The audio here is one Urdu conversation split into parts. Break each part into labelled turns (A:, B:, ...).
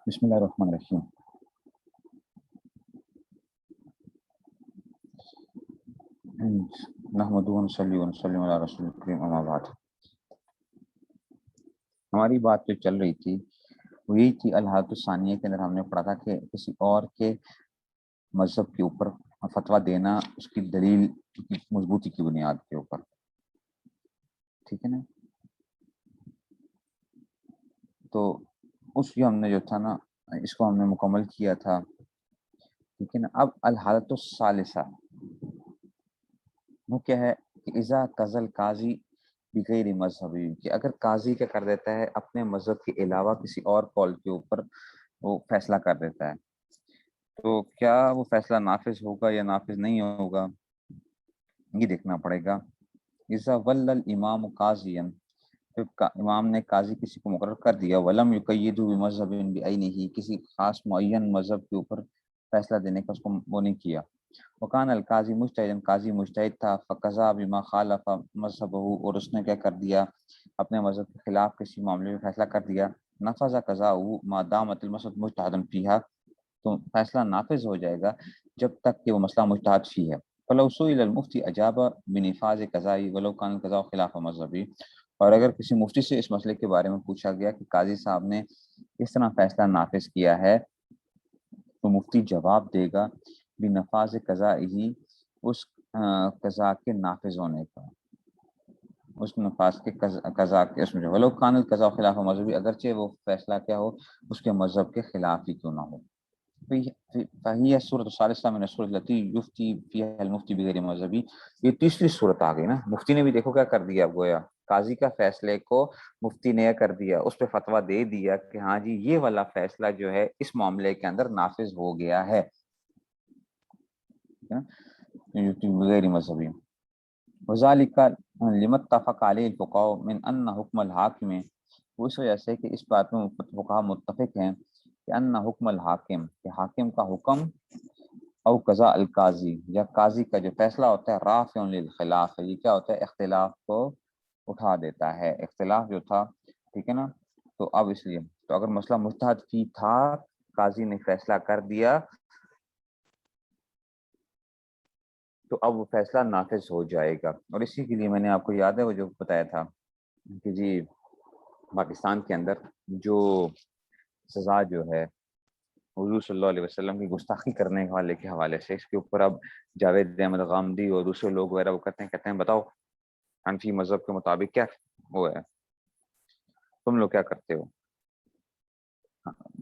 A: بسم اللہ الرحمن الرحیم۔ نحمدہ ونصلی ونسلم علی رسول الکریم، اما بعد۔ ہماری بات جو چل رہی تھی وہ یہی تھی، الحالۃ الثانیہ کے اندر ہم نے پڑھا تھا کہ کسی اور کے مذہب کے اوپر فتویٰ دینا اس کی دلیل کی مضبوطی کی بنیاد کے اوپر، ٹھیک ہے نا۔ تو اس کی ہم نے جو تھا نا اس کو ہم نے مکمل کیا تھا، ٹھیک ہے نا۔ اب الحالۃ الثالثہ وہ کیا ہے کہ اذا قضى قاضی بغیر مذہبی، کہ اگر قاضی کیا کر دیتا ہے اپنے مذہب کے علاوہ کسی اور قول کے اوپر وہ فیصلہ کر دیتا ہے، تو کیا وہ فیصلہ نافذ ہوگا یا نافذ نہیں ہوگا، یہ دیکھنا پڑے گا۔ اذا ول الامام قاضیا، امام نے قاضی کسی کو مقرر کر دیا، ولم یقیدہ بمذہب بعینہ، کسی خاص معین مذہب کے اوپر فیصلہ دینے کا اس کو وہ نہیں کیا۔ وکان القاضی مجتہدا، قاضی مجتہد تھا، فقضا بما خالف مذہبہ، اور اس نے کیا کر دیا اپنے مذہب کے خلاف کسی معاملے میں فیصلہ کر دیا، نفذ قضاؤہ ما دامت المسألۃ مجتہدا فیہا، تو فیصلہ نافذ ہو جائے گا جب تک کہ وہ مسئلہ مجتہد فی ہے۔ فلو سئل المفتی اجاب بنفاذ قضائی ولو کان القضاء خلاف مذہبی، اور اگر کسی مفتی سے اس مسئلے کے بارے میں پوچھا گیا کہ قاضی صاحب نے اس طرح فیصلہ نافذ کیا ہے، تو مفتی جواب دے گا بنفاذ قضائی، اس قضاء کے نافذ ہونے کا، اس نفاذ کے قضاء کے اس میں، ولو کان القضاء خلاف مذہبی، اگرچہ وہ فیصلہ کیا ہو اس کے مذہب کے خلاف ہی کیوں نہ ہو۔ فہی صورت ثالثہ من الصورۃ التی یفتی فیہا المفتی بغیر مذہبی، یہ تیسری صورت آ گئی نا۔ مفتی نے بھی دیکھو کیا کر دیا، گویا قاضی کا فیصلے کو مفتی نے کر دیا، اس پہ فتویٰ دے دیا کہ ہاں جی یہ والا فیصلہ جو ہے اس معاملے کے اندر نافذ ہو گیا ہے بغیر مذہبی۔ وذالک لما اتفق علیہ الفقہاء من ان حکم الحاکم، اس وجہ سے کہ اس بات میں فقہاء متفق ہیں کہ ان حکم الحاکم، کہ حاکم کا حکم، او قضاء القاضی، یا قاضی کا جو فیصلہ ہوتا ہے، رافع للخلاف، یہ کیا ہوتا ہے، اختلاف کو اٹھا دیتا ہے، اختلاف جو تھا، ٹھیک ہے نا۔ تو اب اس لیے تو اگر مسئلہ مجتہد فی تھا، قاضی نے فیصلہ کر دیا، تو اب وہ فیصلہ نافذ ہو جائے گا۔ اور اسی کے لیے میں نے آپ کو یاد ہے وہ جو بتایا تھا کہ جی پاکستان کے اندر جو سزا جو ہے حضور صلی اللہ علیہ وسلم کی گستاخی کرنے والے کے حوالے سے، اس کے اوپر اب جاوید احمد غامدی اور دوسرے لوگ وغیرہ وہ کہتے ہیں بتاؤ حنفی مذہب کے مطابق کیا وہ ہے، تم لوگ کیا کرتے ہو،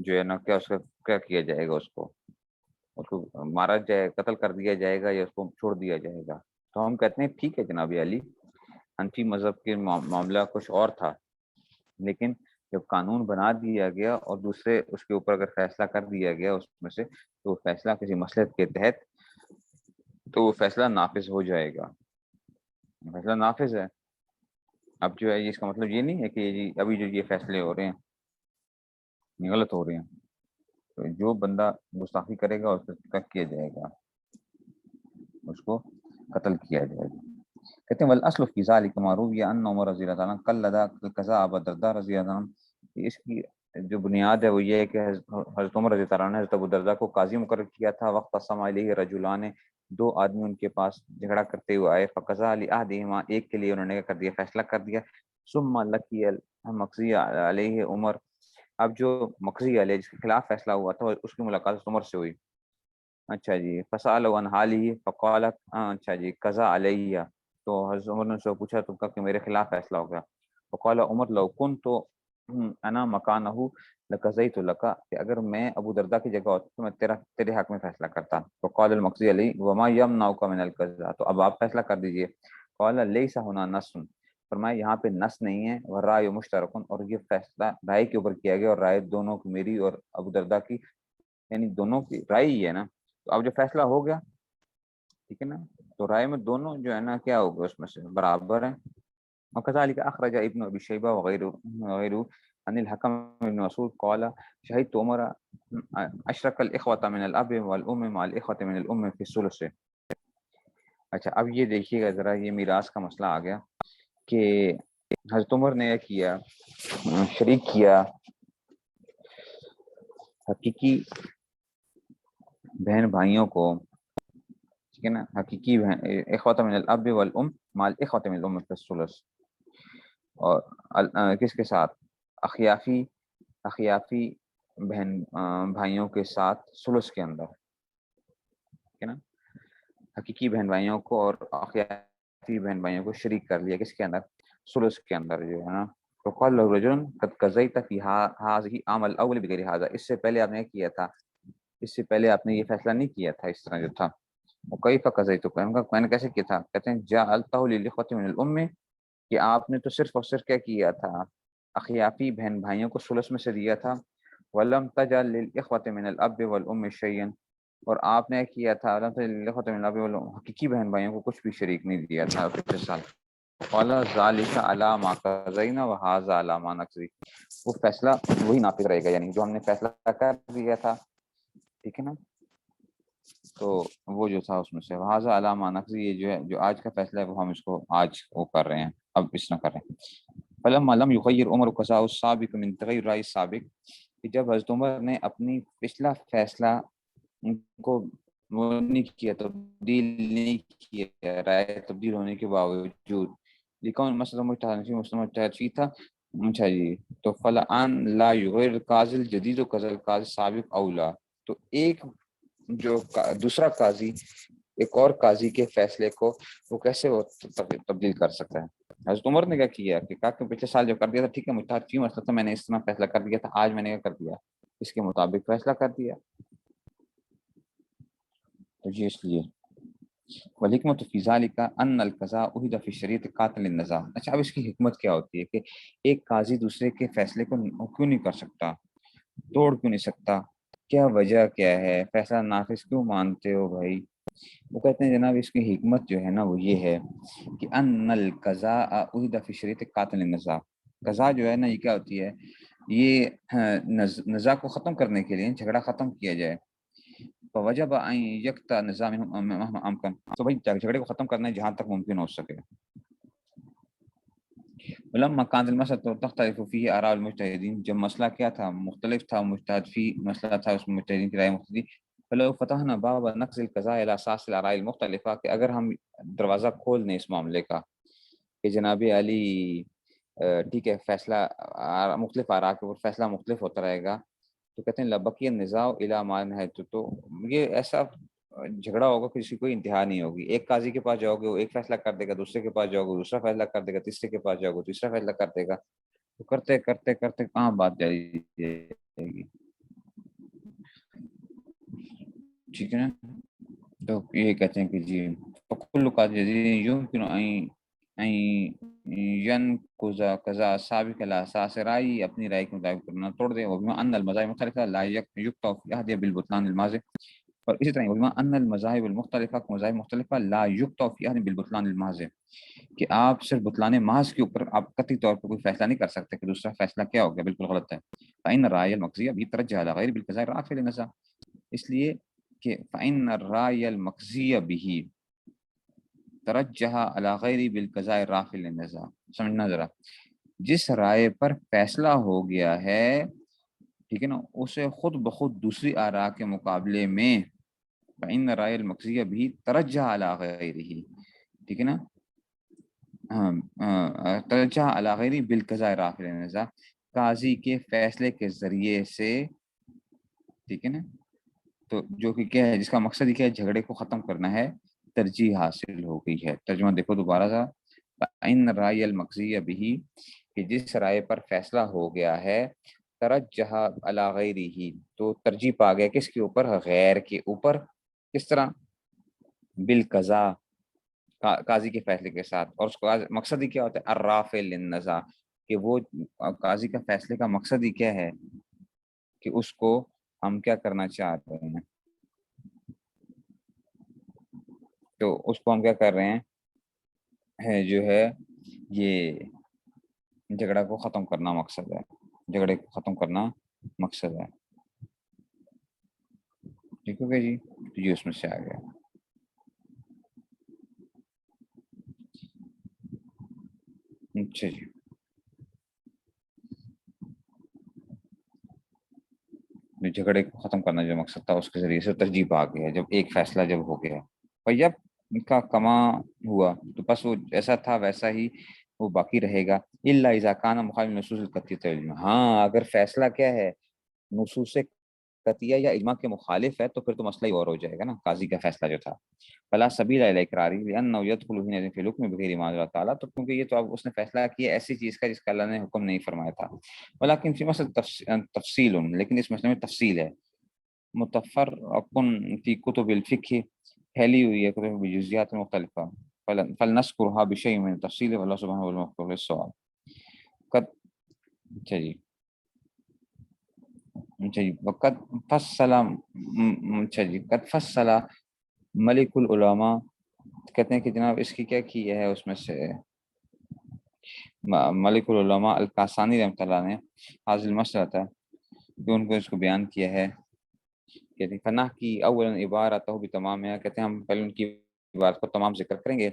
A: جو ہے نا کیا اس کا کیا کیا جائے گا، اس کو مارا جائے، قتل کر دیا جائے گا یا اس کو چھوڑ دیا جائے گا۔ تو ہم کہتے ہیں ٹھیک ہے جناب علی، حنفی مذہب کے معاملہ کچھ اور تھا، لیکن جب قانون بنا دیا گیا اور دوسرے اس کے اوپر اگر فیصلہ کر دیا گیا اس میں سے، تو وہ فیصلہ کسی مصلحت کے تحت، تو وہ فیصلہ نافذ ہو جائے گا، فیصلہ نافذ ہے۔ اب جو ہے اس کا مطلب یہ نہیں ہے کہ جی ابھی جو یہ فیصلے ہو رہے ہیں یہ غلط ہو رہے ہیں، تو جو بندہ گستاخی کرے گا اس کو کیا کیا جائے گا، اس کو قتل کیا جائے گا۔ کہتے ہیں والاصل فی ذلک ما روی ان عمر رضی اللہ عنہ قلد قضاء ابو الدرداء رضی اللہ عنہ، اس کی جو بنیاد ہے وہ یہ ہے کہ حضرت عمر رضی اللہ عنہ نے حضرت ابو الدرداء کو قاضی مقرر کیا تھا، وقت سمع الیہ رجلان، دو آدمی ان کے پاس جھگڑا کرتے ہوئے آئے، فقضا لاحدہما، ایک کے لیے انہوں نے کیا کر دیا، فیصلہ کر دیا، ثم لقی المقضی علیہ عمر، اب جو مقضی علیہ جس کے خلاف فیصلہ ہوا تھا اس کی ملاقات عمر سے ہوئی، اچھا جی، فسألوا عن حاله فقال اچھا جی قضا علیہ، تو حضرت عمر نے اس سے پوچھا تو کہا کہ میرے خلاف فیصلہ ہو گیا، فقال عمر لو كنت انا مکانہ لقضیت لک، کہ اگر میں ابو درداء کی جگہ ہوتا تو میں تیرے حق میں فیصلہ کرتا۔ فقال المقضی علی وما یمنعک من القضاء، تو اب آپ فیصلہ کر دیجئے۔ قال لیس هنا نص، فرمایا یہاں پہ نص نہیں ہے، والرائے مشترک، اور یہ فیصلہ رائے کے اوپر کیا گیا، اور رائے دونوں کی، میری اور ابو درداء کی، یعنی دونوں کی رائے ہی ہے نا، تو اب جو فیصلہ ہو گیا، ٹھیک ہے نا، تو رائے میں دونوں جو ہے نا کیا ہوگا، اس میں سے برابر ہیں۔ وكذلك اخرج ابن ابي شيبه وغيره عن الحكم بن مسعود قال شهدت عمر اشرك الاخوه من الاب والام مع الاخوه من الام في الثلث۔ اچھا اب یہ دیکھیے گا ذرا، یہ میراث کا مسئلہ آ گیا کہ حضرت عمر نے کیا شریک کیا حقیقی بہن بھائیوں کو، ٹھیک ہے نا، حقیقی بہن اخوۃ من الاب والام مال اخوۃ من الام فی الثلث، اور کس کے ساتھ؟ اخیافی بہن بھائیوں کے ساتھ ثلث کے اندر، ٹھیک ہے نا، حقیقی بہن بھائیوں کو اور اخیافی بہن بھائیوں کو شریک کر لیا کس کے اندر؟ ثلث کے اندر جو ہے نا. تو قال له رجل قد قضيت في هذه عام الاول بغیر هذا، اس سے پہلے آپ نے کیا تھا، اس سے پہلے آپ نے یہ فیصلہ نہیں کیا تھا اس طرح جو تھا. وكيف قضيت، میں نے کیسے کیا تھا؟ کہتے ہیں جعلته للاخوة من الام، کہ آپ نے تو صرف اور صرف کیا کیا تھا؟ اخیافی بہن بھائیوں کو ثلث میں سے دیا تھا. ولم تجعل للاخوة من الاب والام شيئا، اور آپ نے کیا تھا حقیقی بہن بھائیوں کو کچھ بھی شریک نہیں دیا تھا پچھلے سال. قال ذلك على ما قضينا وهذا على ما نقضي، وہ فیصلہ وہی نافذ رہے گا، یعنی جو ہم نے فیصلہ کر دیا تھا، ٹھیک ہے نا، تو وہ جو تھا اس میں سے وهذا على ما نقضي، یہ جو ہے جو آج کا فیصلہ ہے وہ ہم اس کو آج وہ کر رہے ہیں، اب اس نہ کر رہے ہیں. فلما لم يغير عمر قضاء السابق من تغير رأي السابق، کہ جب حضرت عمر نے اپنی پچھلا فیصلہ ان کو وہ نہیں کیا، تبدیل نہیں کیا، رائے تبدیل ہونے کے باوجود، لیکن مسئلہ مجتہد فی تھا. اچھا جی، تو فلان لا یغیر قاضی الجدید و قاضی القاضی السابق اولا، تو ایک جو دوسرا قاضی ایک اور قاضی کے فیصلے کو وہ کیسے وہ تبدیل کر سکتا ہے؟ حضرت عمر نے کیا کیا کہ کہا کہ پچھلے سال جو کر دیا تھا ٹھیک ہے، مجتہد فی مسئلہ تھا، میں نے اس طرح فیصلہ کر دیا تھا، آج میں نے کیا کر دیا؟ اس کے مطابق فیصلہ کر دیا. تو یہ اس لیے والحکمت فی ذلک ان القضاء اہد فی الشریعۃ قاطع للنزاع. اچھا، اب اس کی حکمت کیا ہوتی ہے کہ ایک قاضی دوسرے کے فیصلے کو کیوں نہیں کر سکتا، توڑ کیوں نہیں سکتا؟ کیا وجہ کیا ہے؟ فیصلہ نافذ کیوں مانتے ہو بھائی؟ وہ کہتے ہیں جناب اس کی حکمت جو ہے نا وہ یہ ہے کہ ان القضاء اہد فی الشریعۃ قاطع للنزاع. قضاء جو ہے نا یہ کیا ہوتی ہے؟ یہ نزاع کو ختم کرنے کے لیے، جھگڑا ختم کیا جائے. وجب ان یکتا نظام امکن، تو بھائی جھگڑے کو ختم کرنا ہے جہاں تک ممکن ہو سکے. ولما كانت المسألة تختلف فيه آراء المجتهدين، جب مسئلہ کیا تھا؟ مختلف تھا، مجتہد فی مسئلہ تھا اس میں مجتہدین کی رائے مختلف. فلو فتحنا باب نقض القضاء الى اساس الاراء المختلفة، کہ اگر ہم دروازہ کھول دیں اس معاملے کا کہ جناب علی ٹھیک ہے فیصلہ مختلف آراء کے اوپر فیصلہ مختلف ہوتا رہے گا، تو کہتے ہیں لبقی النزاع الی ما نهیت، تو یہ ایسا جھگڑا ہوگا کہ کسی کوئی انتہا نہیں ہوگی. ایک قاضی کے پاس جاؤ گے وہ ایک فیصلہ کر دے گا، دوسرے کے پاس جاؤ گے دوسرا فیصلہ کر دے گا، تیسرے کے پاس جاؤ گے تیسرا فیصلہ کر دے گا. تو کرتے کرتے کرتے کہاں بات جائے گی، ٹھیک ہے نا. تو یہ کہتے ہیں کہ جی فکل قاضی یمکن ان ينقض قضاء سابق على اساس رأی، اپنی رائے کے مطابق کرنا توڑ دے. وبما ان المذاہب مختلفہ لا یقطع فی احدها بالبطلان الماضی، اور اسی طرح وبما ان المذاہب المختلفہ، مذاہب مختلفہ لا یقطع فی احدها بالبطلان الماضی، کہ آپ صرف بطلان محض کے اوپر آپ قطعی طور پر کوئی فیصلہ نہیں کر سکتے کہ دوسرا فیصلہ کیا ہو گیا بالکل غلط ہے. فإن الرأي المقضي به ترجح على غير بالقضاء الرافع للنزاع، اس لیے کہ فإن الرأي المقضي به ترجح على غير بالقضاء الرافع للنزاع. سمجھنا ذرا، جس رائے پر فیصلہ ہو گیا ہے ٹھیک ہے نا، اسے خود بخود دوسری آراء کے مقابلے میں فإن الرأي المقضي به ترجح على غيره، ٹھیک ہے نا، ترجح على غيره بالقضاء الرافع للنزاع، قاضی کے فیصلے کے ذریعے سے، ٹھیک ہے نا، تو جو کہ کیا ہے، جس کا مقصد یہ ہے جھگڑے کو ختم کرنا ہے، ترجیح حاصل ہو گئی ہے. ترجمہ دیکھو دوبارہ سا، ان رائے المقضی بھی، کہ جس رائے پر فیصلہ ہو گیا ہے، ترجح علی غیرہ، تو ترجیح پا گیا کس کے اوپر؟ غیر کے اوپر. کس طرح؟ بالقضاء، قاضی کے فیصلے کے ساتھ. اور اس کا مقصد ہی کیا ہوتا ہے؟ الرافع للنزاع، کہ وہ قاضی کا فیصلے کا مقصد ہی کیا ہے کہ اس کو ہم کیا کرنا چاہتے ہیں، تو اس کو ہم کیا کر رہے ہیں ہے جو ہے یہ جھگڑا کو ختم کرنا مقصد ہے، جھگڑے کو ختم کرنا مقصد ہے. ٹھیک ہے جی، تو یہ اس میں سے آ گیا. اچھا جی جھگڑے کو ختم کرنا جو مقصد تھا اس کے ذریعے سے ترجیح آ گیا جب ایک فیصلہ جب ہو گیا، اور جب ان کا کما ہوا تو بس وہ جیسا تھا ویسا ہی وہ باقی رہے گا، الا اذا کان مخالف نصوص القطعیۃ والاجماع، ہاں اگر فیصلہ کیا ہے نصوص قطعیہ یا اجماع کے مخالف ہے تو پھر تو مسئلہ ہی اور ہو جائے گا نا، قاضی کا فیصلہ جو تھا فلا سبیل الی اقراری لانه يدخل هنا في الحكم بغیر ما اللہ تعالیٰ، تو کیونکہ یہ تو اب اس نے فیصلہ کیا ایسی چیز کا جس کا اللہ نے حکم نہیں فرمایا تھا، ولیکن فی مسئلہ تفصیل، لیکن اس مسئلے میں تفصیل ہے، متفرق فی کتب الفقہ، پھیلی ہوئی ہے کتب بجزیات مختلفہ، فلنذکرها بشیء من التفصیل واللہ سبحانہ والموفق للصواب، قد اچھا جی اچھا جی وقت فصل اچھا جی قد فصل ملک العلماء، کہتے ہیں کہ جناب اس کی کیا کی ہے اس میں سے ملک العلماء القاسانی رحمۃ اللہ نے حاصل مسئلہ تھا کہ ان کو اس کو بیان کیا ہے، کہتے ہیں فنح کی اولا عبارت بھی تمام ہے، کہتے ہیں ہم پہلے ان کی عبارت کو تمام ذکر کریں گے،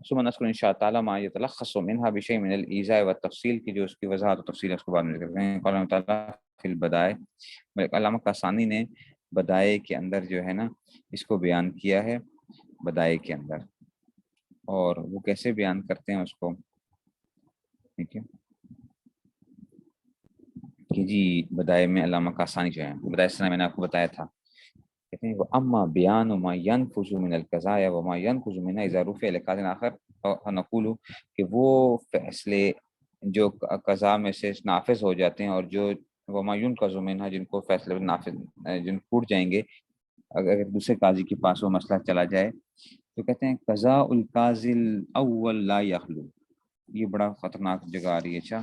A: ثم نذکر ان شاء اللہ تعالی ما يتلخص منها بشيء من الايذاء والتفصيل کی جو اس کی وضاحت و تفصیل ہے اس کو بعد میں ذکر کریں گے، قال اللہ تعالی فی البدائع، علامہ قاسانی نے بدائع کے اندر جو ہے نا اس کو بیان کیا ہے، بدائع کے اندر، اور وہ کیسے بیان کرتے ہیں اس کو، ٹھیک ہے کہ جی بدائع میں علامہ قاسانی جو ہے بدائع سنہ میں نے آپ کو بتایا تھا، کہتے ہیں اما بیان ما ينفذ من القضاء وما ينفذ منها اذا رفع لقاض اخر نقول کہ وہ فیصلے جو قضاء میں سے نافذ ہو جاتے ہیں اور جو وما ينقض منها جن کو فیصلے نافذ جن ٹوٹ جائیں گے اگر دوسرے قاضی کے پاس وہ مسئلہ چلا جائے، تو کہتے ہیں قضاء القاضی الاول لا يخلو، یہ بڑا خطرناک جگہ آ رہی ہے، اچھا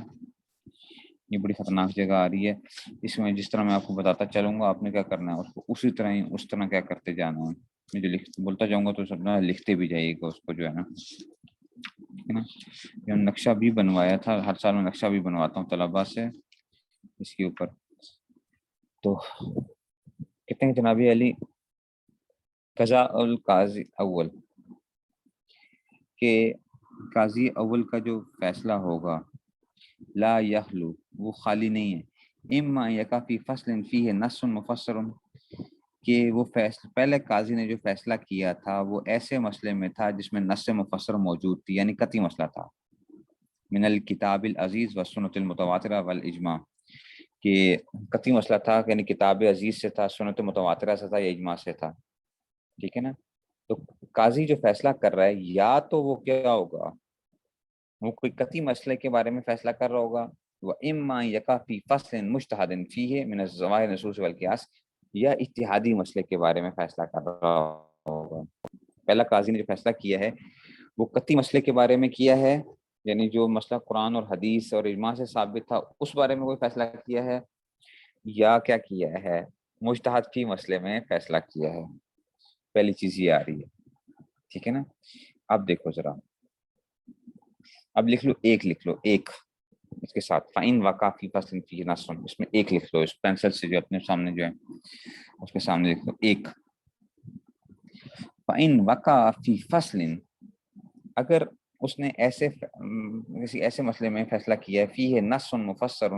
A: یہ بڑی خطرناک جگہ آ رہی ہے، اس میں جس طرح میں آپ کو بتاتا چلوں گا آپ نے کیا کرنا ہے اس کو اسی طرح ہی اس طرح کیا کرتے جانا ہے، میں جو بولتا جاؤں گا تو سب لکھتے بھی جائیے گا اس کو جو ہے نا، ٹھیک ہے نا، یہ نقشہ بھی بنوایا تھا، ہر سال میں نقشہ بھی بنواتا ہوں طلباء سے اس کے اوپر، تو کہتے ہیں جناب علی قضاء القاضی اول کہ قاضی اول کا جو فیصلہ ہوگا لا یخلو وہ خالی نہیں ہے، اما یکافی فصل فیہ نص مفسر، کہ وہ فیصلہ پہلے قاضی نے جو فیصلہ کیا تھا وہ ایسے مسئلے میں تھا جس میں نص مفسر موجود تھی، یعنی قطعی مسئلہ تھا، من الکتاب العزیز والسنت المتواترہ والاجماع، کہ قطعی مسئلہ تھا یعنی کتاب عزیز سے تھا، سنت متواترہ سے تھا یا اجماع سے تھا، ٹھیک ہے نا، تو قاضی جو فیصلہ کر رہا ہے یا تو وہ کیا ہوگا وہ کوئی قطعی مسئلے کے بارے میں فیصلہ کر رہا ہوگا، وہ اما یقع فی فصل مجتہد فیہ من الظواہر نصوص والقیاس، یا اجتہادی مسئلے کے بارے میں فیصلہ کر رہا ہوگا، پہلا قاضی نے جو فیصلہ کیا ہے وہ قطعی مسئلے کے بارے میں کیا ہے، یعنی جو مسئلہ قرآن اور حدیث اور اجماع سے ثابت تھا اس بارے میں کوئی فیصلہ کیا ہے، یا کیا کیا ہے مجتہد کی مسئلے میں فیصلہ کیا ہے، پہلی چیز یہ آ رہی ہے، ٹھیک ہے نا، اب دیکھو ذرا، اب لکھ لو ایک اس کے ساتھ فائن وقع فی فصل فی نص، اس میں ایک لکھ لو، اس پینسل سے جو اپنے سامنے جو ہے اس کے سامنے لکھ لو ایک، فائن وقع فی فصل، اگر اس نے ایسے کسی ایسے مسئلے میں فیصلہ کیا ہے فی ہے نص مفسر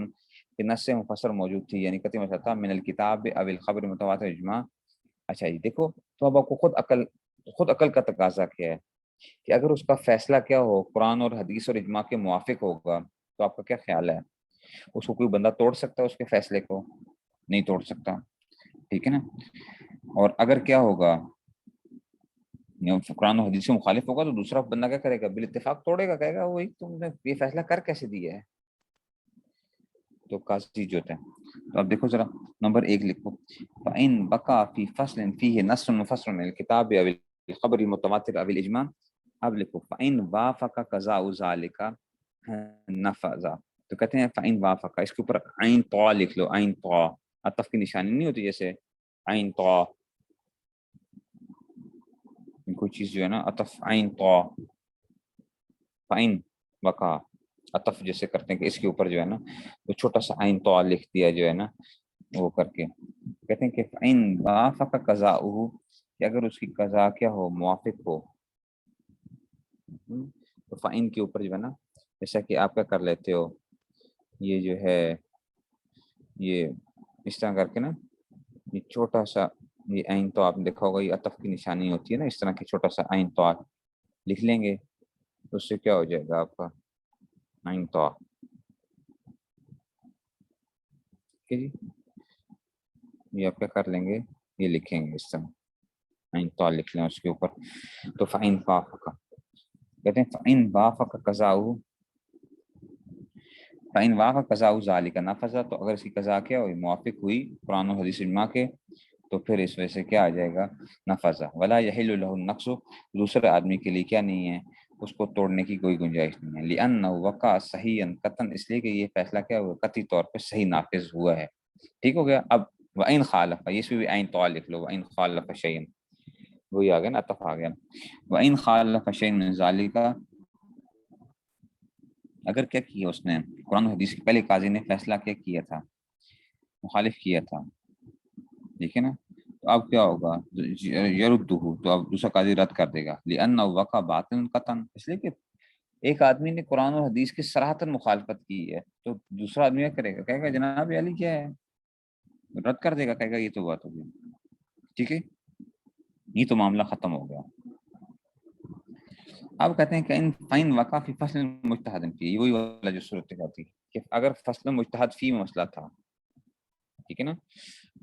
A: کہ نص مفسر موجود تھی یعنی قطعی مسئلہ تھا، من الکتاب او الخبر متواتر اجماع، اچھا جی دیکھو تو اب آپ کو خود عقل کا تقاضا کیا ہے کہ اگر اس کا فیصلہ کیا ہو قرآن اور حدیث اور اجماع کے موافق ہوگا تو آپ کا کیا خیال ہے، اس کو کوئی بندہ توڑ سکتا ہے اس کے فیصلے کو؟ نہیں توڑ سکتا، ٹھیک ہے نا، اور اگر کیا ہوگا قرآن و حدیث سے مخالف ہوگا تو دوسرا بندہ کیا کرے گا، بالاتفاق توڑے گا، کہے گا وہی تم نے یہ فیصلہ کر کیسے دیا ہے، تو قاضی جو ہوتے ہیں، تو اب دیکھو ذرا نمبر ایک لکھو، فَإِن بَقَى فِي فَصْلٍ فِيهِ نَصٌّ مُفَسِّرٌ مِنَ الْكِتَابِ أَوِ الْخَبَرِ الْمُتَوَاتِرِ أَوِ الْإِجْمَاعِ، اب لکھو فَإِن وَافَقَ قَضَاءُ ذَلِكَ نَفَذَ، تو کہتے ہیں فَإِن وَافَقَ، اس کے اوپر عین طا لکھ لو، عین طا، عطف کی نشانی نہیں ہوتی جیسے عین طا، کوئی چیز جو ہے نا عطف عین طا، فَإِن وَقَع، عطف جیسے کرتے ہیں کہ اس کے اوپر جو ہے نا وہ چھوٹا سا عین طا لکھ دیا جو ہے نا وہ کر کے، کہتے ہیں کہ فَإِن وَافَقَ قَضَاؤُهُ، کہ اگر اس کی قضا کیا ہو موافق ہو، تو فَإِن کے اوپر جو ہے نا جیسا کہ آپ کیا کر لیتے ہو، یہ جو ہے یہ اس طرح کر کے نا یہ چھوٹا سا یہ عین تو آپ نے دیکھا ہوگا، یہ عطف کی نشانی ہوتی ہے نا، اس طرح کی چھوٹا سا عین تو لکھ لیں گے تو اس سے کیا ہو جائے گا آپ کا عین تو، ٹھیک ہے جی. یہ آپ کیا کر لیں گے، یہ لکھیں گے اس طرح عین تو لکھ لیں اس کے اوپر. تو فَإِن وافق کہتے ہیں فَإِن وافق قضاؤ، فَإِن وافق قضاؤ ذَلِكَ نفذ، تو اگر اس کی قضا کیا ہوئی موافق ہوئی قرآن و حدیث اجماع کے، تو پھر اس وجہ سے کیا آ جائے گا نفذ. ولا یحل له النقص، دوسرے آدمی کے لیے کیا نہیں ہے، اس کو توڑنے کی کوئی گنجائش نہیں ہے. لأنه وقع صحیحا قطعا، اس لیے کہ یہ فیصلہ کیا ہوا قطعی طور پہ صحیح نافذ ہوا ہے. ٹھیک ہو گیا. اب وَإِن خالف، اس میں بھی عین تو لکھ لو، وَإِن خالف شيئا، وہی آ گیا نا، اتفاق آ گیا. وَإِن خالف شيئا من ذلك، اگر کیا کیا اس نے قرآن و حدیث کے پہلے قاضی نے فیصلہ کیا کیا تھا، مخالف کیا تھا، ٹھیک ہے نا، تو اب کیا ہوگا یردہ، تو اب دوسرا قاضی رد کر دے گا. لأنه وقع باطل قطعا، اس لیے کہ ایک آدمی نے قرآن و حدیث کی صراحتاً مخالفت کی ہے، تو دوسرا آدمی کیا کرے گا، کہے گا جناب علی کیا ہے، رد کر دے گا، کہے گا یہ تو بات ہوگی. ٹھیک ہے، یہ تو معاملہ ختم ہو گیا. اب کہتے ہیں کہ ان فین وقع فی فصل مجتہد فی، وہی والا جو صورت تھی کہ اگر فصل مجتہد فی مسئلہ تھا، ٹھیک ہے نا،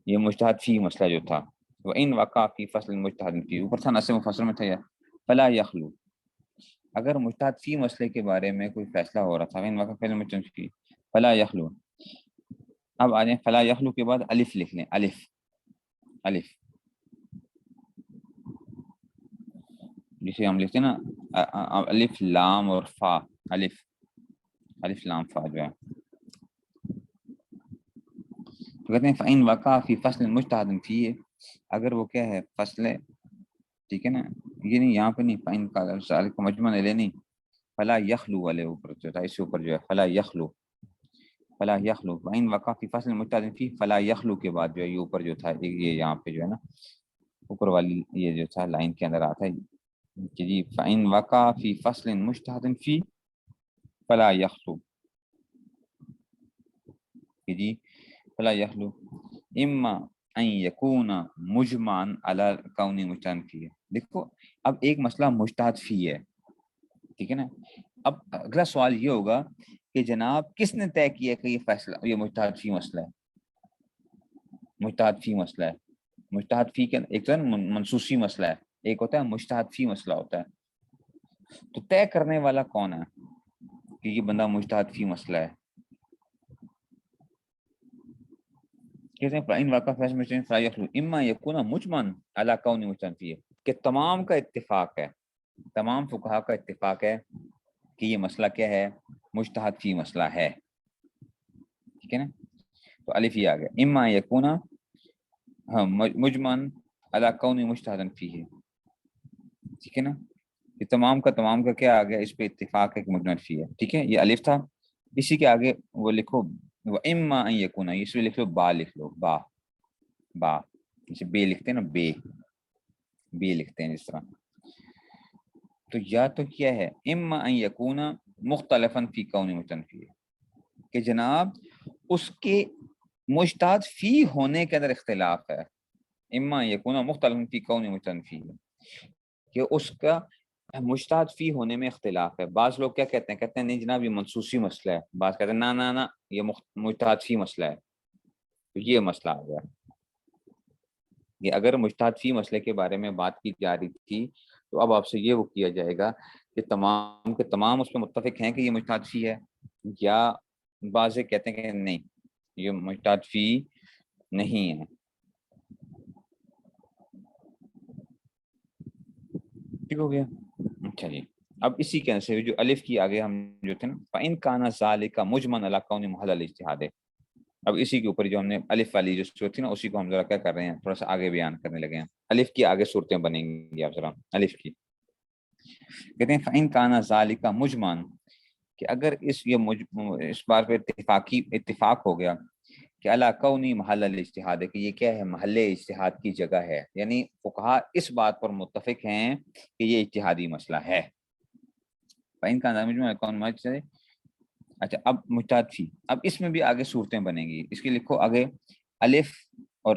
A: یہ مجتہد فی مسئلہ جو تھا، وہ ان وقع فی فصل مجتہد فی، اوپر تھا نص مفصل میں تھا یا فلا یخلو، اگر مجتہد فی مسئلے کے بارے میں کوئی فیصلہ ہو رہا تھا، ان وقع فعل مجتہد فی فلا یخلو. اب آ جائیں فلا یخلو کے بعد الف لکھ لیں، الف الف، جسے ہم لکھتے ہیں نا الف لام اور فا، الف الف لام فا جو ہے، تو کہتے ہیں فَإِن وقع فی فصل مجتہد فی، اگر وہ کیا ہے فصل، ٹھیک ہے نا، یہ نہیں یہاں پہ نہیں، فَإِن کا مجمع لے نہیں، فلا یخلو والے اوپر جو تھا، اس سے اوپر جو ہے فلا یخلو، فلا یخلو. وَإِن وقع فی فصل مجتہد فی فلا یخلو کے بعد جو ہے یہ اوپر جو تھا، یہ یہاں پہ جو ہے نا اوپر والی یہ جو تھا لائن کے اندر آتا ہے کہ جی فَإِن وقع فی فصل مجتہد فی فلا یخلو، کہ جی فلا یخلو اما ان یکون مجمعا علی کون مجتہد فی. دیکھو اب ایک مسئلہ مجتہد فی ہے، ٹھیک ہے نا، اب اگلا سوال یہ ہوگا کہ جناب کس نے طے کیا کہ یہ فیصلہ یہ مجتہد فی مسئلہ ہے، مجتہد فی مسئلہ ہے. مجتہد فی کے ایک تو منصوصی مسئلہ ہے، ایک ہوتا ہے مجتہد فی مسئلہ ہوتا ہے. تو طے کرنے والا کون ہے کہ یہ بندہ مجتہد فی مسئلہ ہے، کہتے ہیں فَإِن وقع فیصلہ مجتہد فلا یخلو اما یکون مجمعا علی کون مجتہد فی، کہ تمام کا اتفاق ہے، تمام فقہا کا اتفاق ہے کہ یہ مسئلہ کیا ہے، مجتہد فی مسئلہ ہے. ٹھیک ہے نا، تو الف ہی آ گیا، اما یکون مجمعا علی کون مجتہد فی ہے، ٹھیک ہے نا، یہ تمام کا کیا آ گیا، اس پہ اتفاق ہے کہ مجتہد فی ہے. ٹھیک ہے، یہ الف تھا، اسی کے آگے وہ لکھو وہ اما ان یکون، اس میں لکھ لو با، لکھ لو با، با جسے بے لکھتے ہیں نا، بے بے لکھتے ہیں جس طرح. تو یا تو کیا ہے اما ان یکون مختلفا فی کون مجتہد فی، کہ جناب اس کے مجتہد فی ہونے کے اندر اختلاف ہے، اما یکون مختلف فی کون مجتہد فی، کہ اس کا مجتہد فی ہونے میں اختلاف ہے. بعض لوگ کیا کہتے ہیں نہیں جناب یہ منصوصی مسئلہ ہے، بعض کہتے ہیں نا یہ مجتہد فی مسئلہ ہے. تو یہ مسئلہ آ گیا کہ اگر مجتہد فی مسئلے کے بارے میں بات کی جا رہی تھی، تو اب آپ سے یہ وہ کیا جائے گا کہ تمام کے تمام اس پہ متفق ہیں کہ یہ مجتہد فی ہے، یا بعض کہتے ہیں کہ نہیں یہ مجتہد فی نہیں ہے. ٹھیک ہو گیا. اچھا جی، اب اسی کے سے جو الف کی آگے ہم جو تھے نا فَإِن كَانَ ذَلِكَ مُجْمَعًا عَلَى كَوْنِ مُحَلَّ الْاجْتِهَادِ، اب اسی کے اوپر جو ہم نے الف والی جو صورت تھی نا اسی کو ہم ذرا کیا کر رہے ہیں تھوڑا سا آگے بیان کرنے لگے ہیں. الف کی آگے صورتیں بنیں گی، آپ ذرا الف کی کہتے ہیں فَإِن كَانَ ذَلِكَ مُجْمَعًا، کہ اگر اس بار پہ اتفاق ہو گیا کہ عَلَى كَوْنِ مُحَلَّ الْاجْتِهَادِ، کہ یہ کیا ہے محل اجتہاد کی جگہ ہے، یعنی فقہا اس بات پر متفق ہیں کہ یہ اجتہادی مسئلہ ہے. فَإِن كَانَ مُجْمَعًا عَلَى كَوْنِ مُحَلَّ، اچھا اب مجتہد فی، اب اس میں بھی آگے صورتیں بنیں گی، اس کے لکھو آگے الف اور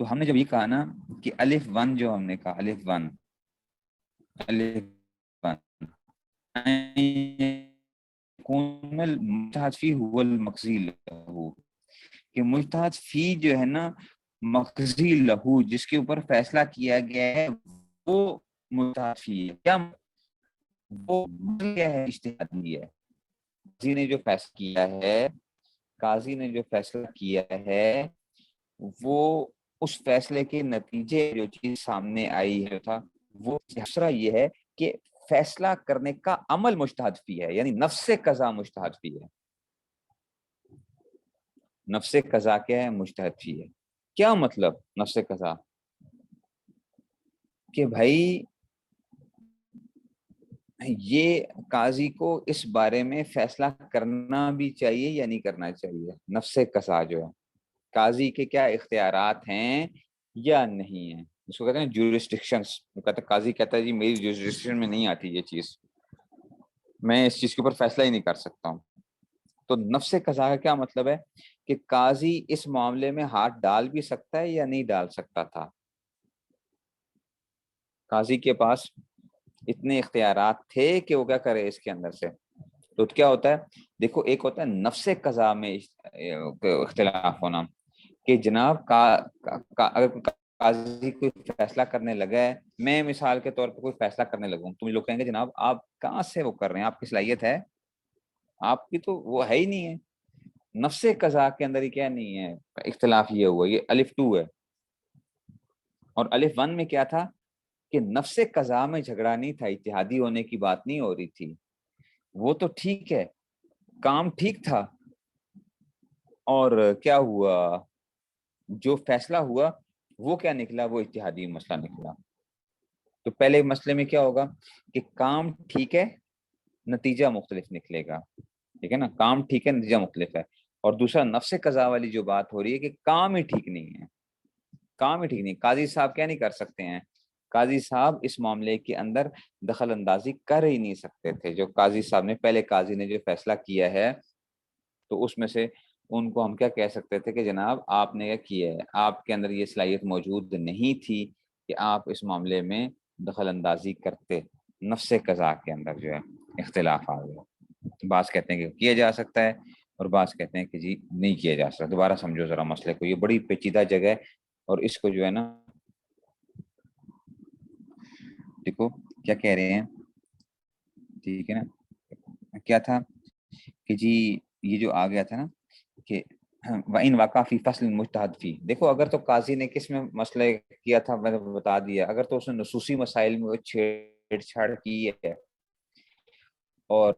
A: تو ہم نے جب یہ کہا نا کہ الف ون، جو ہم نے کہا الف ون المجتہد فی هو المقضی لہو، کہ مجتہد فی جو ہے نا مقضی لہو، جس کے اوپر فیصلہ کیا گیا ہے وہ مجتہد فی ہے. کیا وہ کیا ہے؟ اجتہاد ہے. قاضی نے جو فیصلہ کیا ہے، قاضی نے جو فیصلہ کیا ہے وہ اس فیصلے کے نتیجے جو چیز سامنے آئی ہے تھا وہ دوسرا یہ ہے کہ فیصلہ کرنے کا عمل مجتہد فی ہے، یعنی نفس قضا مجتہد فی ہے. نفس قضا کیا ہے؟ مجتہد فی ہے. کیا مطلب نفس قضا؟ کہ بھائی یہ قاضی کو اس بارے میں فیصلہ کرنا بھی چاہیے یا نہیں کرنا چاہیے. نفس قضا جو ہے قاضی کے کیا اختیارات ہیں یا نہیں ہیں، اس کو کہتے ہیں جورسڈکشنز. قاضی کہتا ہے جی میری جورسڈکشن میں نہیں آتی یہ چیز، میں اس چیز کے اوپر فیصلہ ہی نہیں کر سکتا ہوں. تو نفس قضا کا کیا مطلب ہے کہ قاضی اس معاملے میں ہاتھ ڈال بھی سکتا ہے یا نہیں ڈال سکتا تھا. قاضی کے پاس اتنے اختیارات تھے کہ وہ کیا کرے اس کے اندر سے. تو کیا ہوتا ہے، دیکھو ایک ہوتا ہے نفس قضا میں اختلاف ہونا، کہ جناب اگر قاضی کوئی فیصلہ کرنے لگا ہے، میں مثال کے طور پہ کوئی فیصلہ کرنے لگوں، تم لوگ کہیں گے جناب آپ کہاں سے وہ کر رہے ہیں، آپ کی صلاحیت ہے، آپ کی تو وہ ہے ہی نہیں ہے. نفس قضا کے اندر ہی کیا نہیں ہے اختلاف، یہ ہوا یہ الف 2 ہے. اور الف 1 میں کیا تھا کہ نفس قضا میں جھگڑا نہیں تھا، اتحادی ہونے کی بات نہیں ہو رہی تھی. وہ تو ٹھیک ہے، کام ٹھیک تھا، اور کیا ہوا، جو فیصلہ ہوا وہ کیا نکلا، وہ اتحادی مسئلہ نکلا. تو پہلے مسئلے میں کیا ہوگا کہ کام ٹھیک ہے، نتیجہ مختلف نکلے گا. ٹھیک ہے نا، کام ٹھیک ہے، نتیجہ مختلف ہے. اور دوسرا نفس قضا والی جو بات ہو رہی ہے کہ کام ہی ٹھیک نہیں ہے، کام ہی ٹھیک نہیں. قاضی صاحب کیا نہیں کر سکتے ہیں، قاضی صاحب اس معاملے کے اندر دخل اندازی کر ہی نہیں سکتے تھے. جو قاضی صاحب نے پہلے قاضی نے جو فیصلہ کیا ہے تو اس میں سے ان کو ہم کیا کہہ سکتے تھے کہ جناب آپ نے کیا کیا ہے، آپ کے اندر یہ صلاحیت موجود نہیں تھی کہ آپ اس معاملے میں دخل اندازی کرتے. نفس قضا کے اندر جو ہے اختلاف آ گیا. بعض کہتے ہیں کہ کیا جا سکتا ہے اور بعض کہتے ہیں کہ جی نہیں کیا جا سکتا. دوبارہ سمجھو ذرا مسئلے کو، یہ بڑی پیچیدہ جگہ ہے اور اس کو جو ہے نا دیکھو کیا کہہ رہے ہیں. ٹھیک ہے نا، کیا تھا کہ جی یہ جو آ گیا تھا نا کہ وَإِنْ وَقَعَ فِي فَصْلٍ مُجْتَهَدٍ فِيهِ. دیکھو اگر تو قاضی نے کس میں مسئلہ کیا تھا میں نے بتا دیا، اگر تو اس نے نصوصی مسائل میں چھیڑ چھاڑ کی ہے اور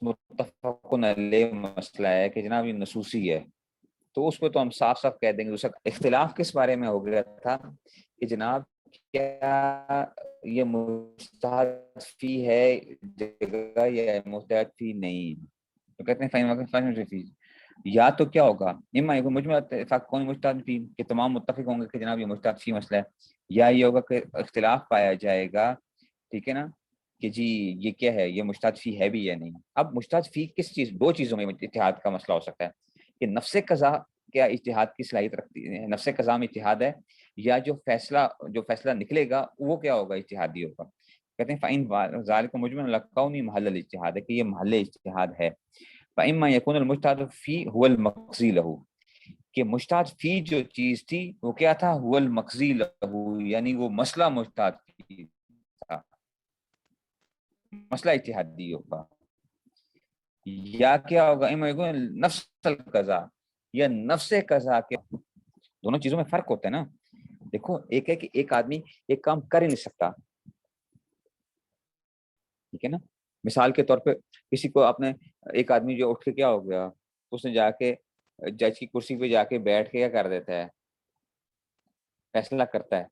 A: متفق علیہ مسئلہ ہے کہ جناب یہ نصوصی ہے، تو اس پہ تو ہم صاف صاف کہہ دیں گے. دوسرا اختلاف کس بارے میں ہو گیا تھا کہ جناب کیا یہ مجتہد فی ہے جگہ یا مجتہد فی نہیں. تو کہتے ہیں فائن واقع فی، یا تو کیا ہوگا اما یہ مجمع اتفاق کون مجتہد فی کہ تمام متفق ہوں گے کہ جناب یہ مجتہد فی مسئلہ ہے، یا یہ ہوگا کہ اختلاف پایا جائے گا. ٹھیک ہے نا، کہ جی یہ کیا ہے، یہ مجتہد فی ہے بھی یا نہیں. اب مجتہد فی کس چیز، دو چیزوں میں اتحاد کا مسئلہ ہو سکتا ہے کہ نفس قضا کیا اجتہاد کی صلاحیت رکھتی ہے، نفس قضا میں اتحاد ہے، یا جو فیصلہ نکلے گا وہ کیا ہوگا، اجتہادی ہوگا. کہتے ہیں فَإِنْ ذَلِكَ مُجْمَعٌ لَقَوْنِ محل الاجتہاد ہے کہ یہ محل اجتہاد ہے. فَإِمَّا يَكُونُ الْمُجْتَهِدُ فِي هُوَ الْمَقْضِي لَهُ، کہ مجتہد فی جو چیز تھی وہ کیا تھا، هُوَ الْمَقْضِي لَهُ، یعنی وہ مسئلہ مجتہد فی تھا، مسئلہ اجتہادی ہوگا. یا کیا ہوگا اما يكون نفس القضا، یا نفس قضا کے. دونوں چیزوں میں فرق ہوتا ہے نا. دیکھو ایک ہے کہ ایک آدمی ایک کام کر ہی نہیں سکتا. ٹھیک ہے نا، مثال کے طور پہ کسی کو آپ نے، ایک آدمی جو اٹھ کے کیا ہو گیا، اس نے جا کے جج کی کرسی پہ جا کے بیٹھ کے کیا کر دیتا ہے، فیصلہ کرتا ہے.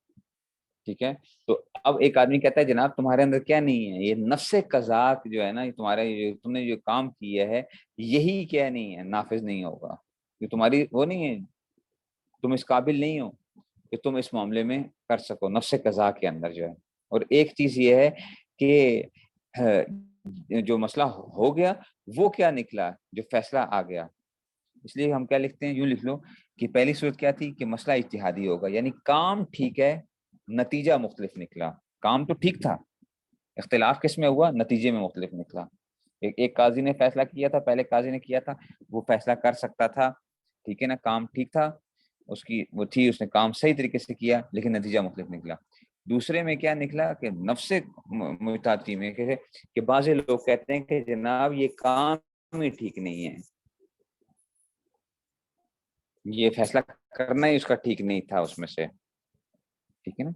A: ٹھیک ہے، تو اب ایک آدمی کہتا ہے جناب تمہارے اندر کیا نہیں ہے، یہ نفس قضا جو ہے نا، یہ تمہارے تم نے جو کام کیا ہے یہی کیا نہیں ہے، نافذ نہیں ہوگا. یہ تمہاری وہ نہیں ہے، تم اس قابل نہیں ہو کہ تم اس معاملے میں کر سکو نفس قضا کے اندر جو ہے. اور ایک چیز یہ ہے کہ جو مسئلہ ہو گیا وہ کیا نکلا، جو فیصلہ آ گیا اس لیے ہم کیا لکھتے ہیں، یوں لکھ لو کہ پہلی صورت کیا تھی کہ مسئلہ اجتہادی ہوگا، یعنی کام ٹھیک ہے، نتیجہ مختلف نکلا. کام تو ٹھیک تھا، اختلاف کس میں ہوا، نتیجے میں مختلف نکلا. ایک قاضی نے فیصلہ کیا تھا، پہلے قاضی نے کیا تھا، وہ فیصلہ کر سکتا تھا، ٹھیک ہے نا، کام ٹھیک تھا اس کی، وہ تھی، اس نے کام صحیح طریقے سے کیا، لیکن نتیجہ مختلف نکلا. دوسرے میں کیا نکلا کہ نفس مجتہد میں کہ بعض لوگ کہتے ہیں کہ جناب یہ کام ہی ٹھیک نہیں ہے، یہ فیصلہ کرنا ہی اس کا ٹھیک نہیں تھا اس میں سے، ٹھیک ہے نا،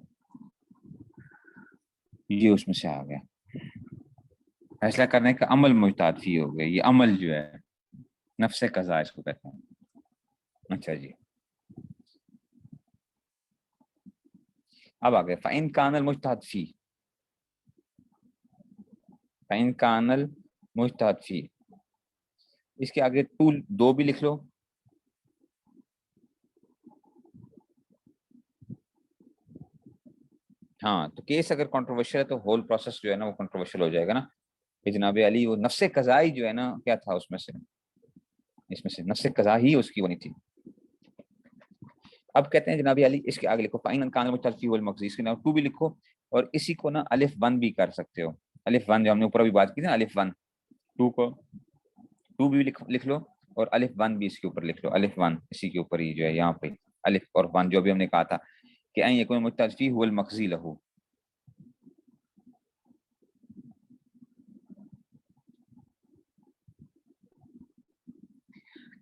A: یہ اس میں سے آ گیا. فیصلہ کرنے کا عمل مجتہد فی ہو گیا، یہ عمل جو ہے نفس قضا اس کو کہتے ہیں. اچھا جی، اب آگے فَإِن كَانَ الْمُجْتَهِدُ فِيهِ، فَإِن كَانَ الْمُجْتَهِدُ فِيهِ، اس کے آگے ٹول دو بھی لکھ لو. ہاں تو کیس اگر کنٹروورشل ہے تو ہول پروسیس جو ہے نا وہ کنٹروورشل ہو جائے گا نا، کہ جناب علی وہ نفس قضائی جو ہے نا کیا تھا اس میں سے، اس میں سے نفس قضا ہی اس کی ہونی تھی. اب کہتے ہیں جناب علی اس کے آگے لکھو فَإِن كَانَ الْمُجْتَهِدُ فِيهِ وَالْمَقْضِي، اس کے نام ٹو بھی لکھو، اور اسی کو نا الف ون بھی کر سکتے ہو. الف ون جو ہم نے اوپر بھی بات کی تھی نا، الف ون، ٹو کو ٹو بھی لکھ لو، اور الف ون بھی اس کے اوپر لکھ لو. الف ون اسی کے اوپر ہی جو ہے یہاں پہ الف اور ون جو بھی ہم نے کہا تھا کہ ان یکون المجتہد فیہ هو المقضی لہ.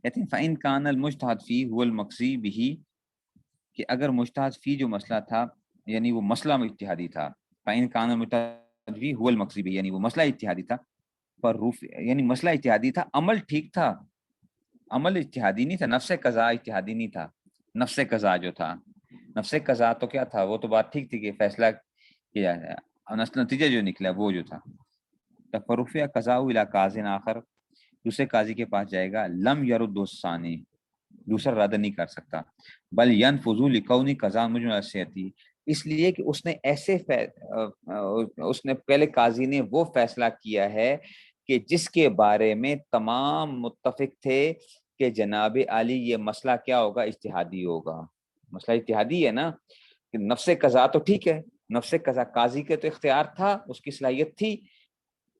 A: کہتے ہیں فَإِن كَانَ الْمُجْتَهِدُ فِيهِ هُوَ الْمَقْضِي بِهِ، کہ اگر مجتہد فی جو مسئلہ تھا یعنی وہ مسئلہ اجتہادی تھا، فَإِن كَانَ الْمُجْتَهِدُ فِيهِ هُوَ الْمَقْضِي بِهِ، یعنی وہ مسئلہ اجتہادی تھا، پر یعنی مسئلہ اجتہادی تھا، عمل ٹھیک تھا، عمل اجتہادی نہیں تھا، نفس قضا اجتہادی نہیں تھا. نفس قضا جو تھا، نفس قضا تو کیا تھا، وہ تو بات ٹھیک تھی کہ فیصلہ کیا جائے، نتیجہ جو نکلا وہ جو تھا. فرفع قضاء الی قاضٍ آخر، دوسرے قاضی کے پاس جائے گا، لم یرد الثانی، دوسرا رد نہیں کر سکتا، بل ينفذ لکون قضاء مجمع الصحتی، اس لیے کہ اس نے ایسے اس نے پہلے قاضی نے وہ فیصلہ کیا ہے کہ جس کے بارے میں تمام متفق تھے کہ جناب علی یہ مسئلہ کیا ہوگا، اجتہادی ہوگا. مسئلہ اجتہادی ہے نا، کہ نفس قضا تو ٹھیک ہے، نفس قضا قاضی کے تو اختیار تھا، اس کی صلاحیت تھی،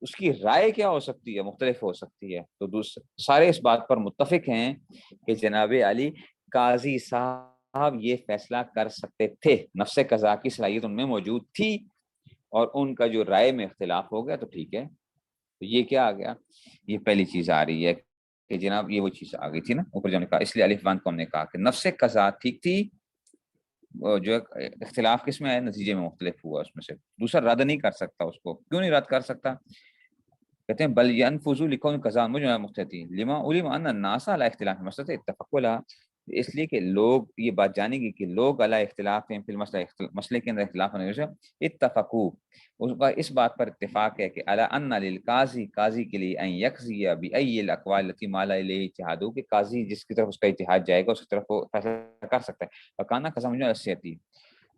A: اس کی رائے کیا ہو سکتی ہے، مختلف ہو سکتی ہے. تو سارے اس بات پر متفق ہیں کہ جناب علی قاضی صاحب یہ فیصلہ کر سکتے تھے، نفس قضا کی صلاحیت ان میں موجود تھی، اور ان کا جو رائے میں اختلاف ہو گیا تو ٹھیک ہے. تو یہ کیا آ گیا، یہ پہلی چیز آ رہی ہے کہ جناب یہ وہ چیز آ گئی تھی نا اوپر جو نے کہا، اس لیے الف ون کو ہم نے کہا کہ نفس قضا ٹھیک تھی، جو اختلاف کس میں ہے، نتیجے میں مختلف ہوا اس میں سے. دوسرا رد نہیں کر سکتا اس کو، کیوں نہیں رد کر سکتا، کہتے ہیں بل ينفذ لکون قضاء مجمع مختلفی لما علم ان الناس علی اختلاف مسئلہ اتفقوا لها، اس لیے کہ لوگ یہ بات جانیں گے کہ لوگ علی اختلاف ہیں فی المسئلہ، مسئلے کے اندر اختلاف ہونے سے اتفقوا، اس بات پر اتفاق ہے کہ علی ان للقاضی، قاضی کے لیے ان یقضی بأی الاقوال التي مال الیہ اجتہاد، کہ قاضی جس کی طرف اس کا اجتہاد جائے گا اس کی طرف وہ فیصلہ کر سکتا ہے. وکانا قضاء مجمع الصحتی،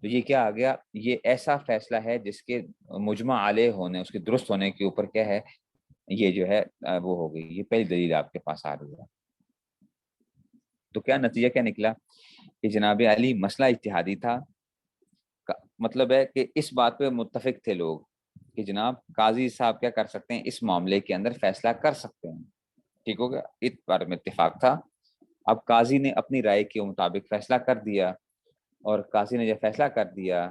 A: تو یہ کیا آ گیا، یہ ایسا فیصلہ ہے جس کے مجمع علیہ ہونے، اس کے درست ہونے کے اوپر کیا ہے، یہ جو ہے وہ ہو گئی. یہ پہلی دلیل آپ کے پاس آ رہی ہے. تو کیا نتیجہ کیا نکلا کہ جناب علی مسئلہ اجتہادی تھا، مطلب ہے کہ اس بات پہ متفق تھے لوگ کہ جناب قاضی صاحب کیا کر سکتے ہیں، اس معاملے کے اندر فیصلہ کر سکتے ہیں، ٹھیک ہو گیا، اس بارے میں اتفاق تھا. اب قاضی نے اپنی رائے کے مطابق فیصلہ کر دیا، اور قاضی نے جب فیصلہ کر دیا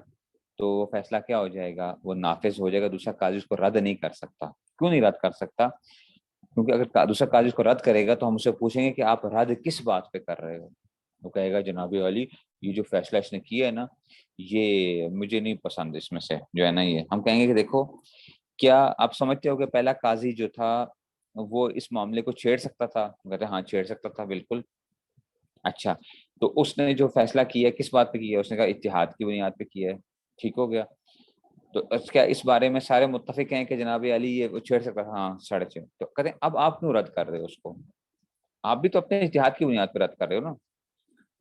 A: تو وہ فیصلہ کیا ہو جائے گا، وہ نافذ ہو جائے گا. دوسرا قاضی اس کو رد نہیں کر سکتا. کیوں نہیں رد کر سکتا، کیونکہ اگر دوسرا قاضی اس کو رد کرے گا تو ہم اسے پوچھیں گے کہ آپ رد کس بات پہ کر رہے ہو. وہ کہے گا جناب علی یہ جو فیصلہ اس نے کیا ہے نا یہ مجھے نہیں پسند، اس میں سے جو ہے نا یہ. ہم کہیں گے کہ دیکھو کیا آپ سمجھتے ہو کہ پہلا قاضی جو تھا وہ اس معاملے کو چھیڑ سکتا تھا؟ کہتے ہیں ہاں چھیڑ سکتا تھا بالکل. اچھا تو اس نے جو فیصلہ کیا ہے کس بات پہ کیا ہے، اس نے کہا اتحاد کی بنیاد پہ کیا ہے، ٹھیک ہو گیا. تو کیا اس بارے میں سارے متفق ہیں کہ جناب علی یہ وہ چھیڑ سکتا تھا؟ ہاں ساڑھے چھ. تو کہتے ہیں اب آپ کیوں رد کر رہے ہو اس کو، آپ بھی تو اپنے اتحاد کی بنیاد پہ رد کر رہے ہو نا.